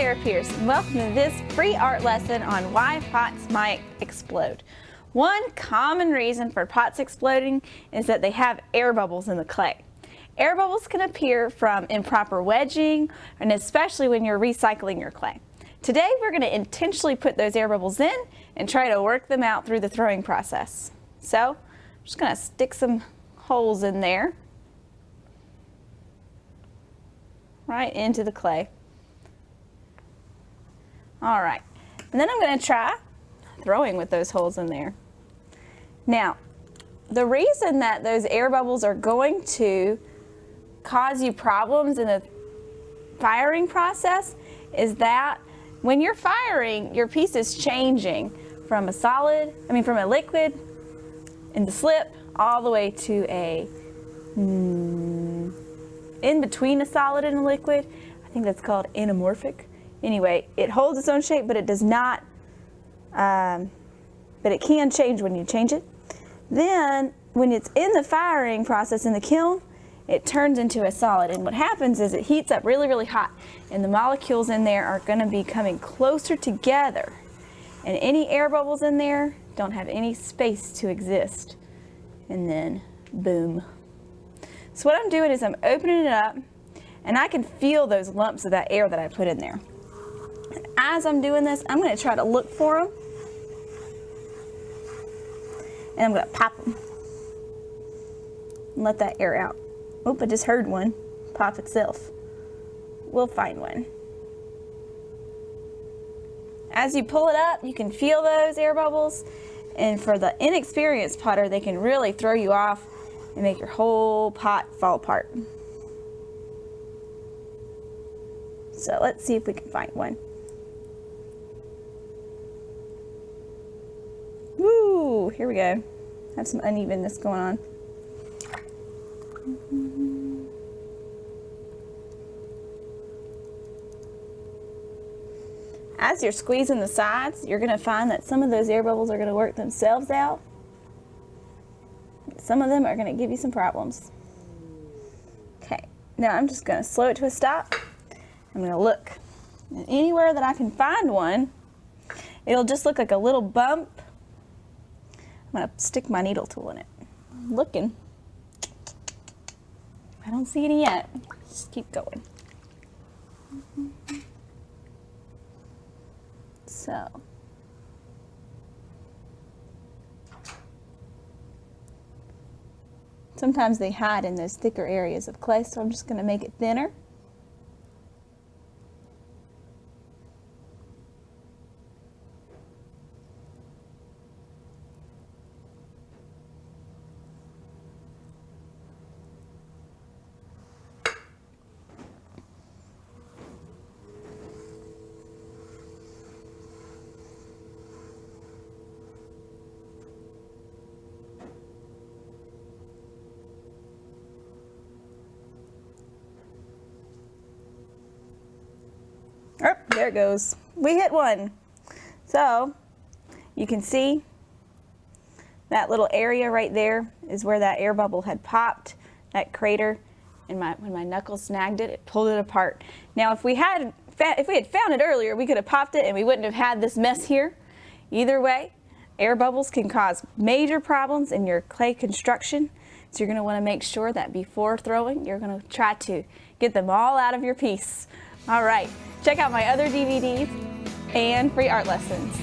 Sarah Pierce, and welcome to this free art lesson on why pots might explode. One common reason for pots exploding is that they have air bubbles in the clay. Air bubbles can appear from improper wedging, and especially when you're recycling your clay. Today we're going to intentionally put those air bubbles in and try to work them out through the throwing process. So I'm just going to stick some holes in there, right into the clay. All right, and then I'm going to try throwing with those holes in there. Now, the reason that those air bubbles are going to cause you problems in the firing process is that when you're firing, your piece is changing from a liquid into slip all the way to a in between a solid and a liquid. I think that's called anamorphic. Anyway, it holds its own shape, but it does not, but it can change when you change it. Then, when it's in the firing process in the kiln, it turns into a solid. And what happens is it heats up really, really hot, and the molecules in there are going to be coming closer together. And any air bubbles in there don't have any space to exist. And then, boom. So what I'm doing is I'm opening it up, and I can feel those lumps of that air that I put in there. And as I'm doing this, I'm going to try to look for them, and I'm going to pop them and let that air out. Oh, I just heard one pop itself. We'll find one. As you pull it up, you can feel those air bubbles, and for the inexperienced potter, they can really throw you off and make your whole pot fall apart. So let's see if we can find one. Woo, here we go. Have some unevenness going on. As you're squeezing the sides, you're going to find that some of those air bubbles are going to work themselves out. Some of them are going to give you some problems. Okay, now I'm just going to slow it to a stop. I'm going to look. And anywhere that I can find one, it'll just look like a little bump. I'm going to stick my needle tool in it. I'm looking. I don't see any yet. Just keep going. So. Sometimes they hide in those thicker areas of clay, so I'm just going to make it thinner. Oh, there it goes. We hit one. So you can see that little area right there is where that air bubble had popped, that crater, and when my knuckle snagged it, it pulled it apart. Now if we had found it earlier, we could have popped it and we wouldn't have had this mess here. Either way, air bubbles can cause major problems in your clay construction. So you're going to want to make sure that before throwing, you're going to try to get them all out of your piece. All right, check out my other DVDs and free art lessons.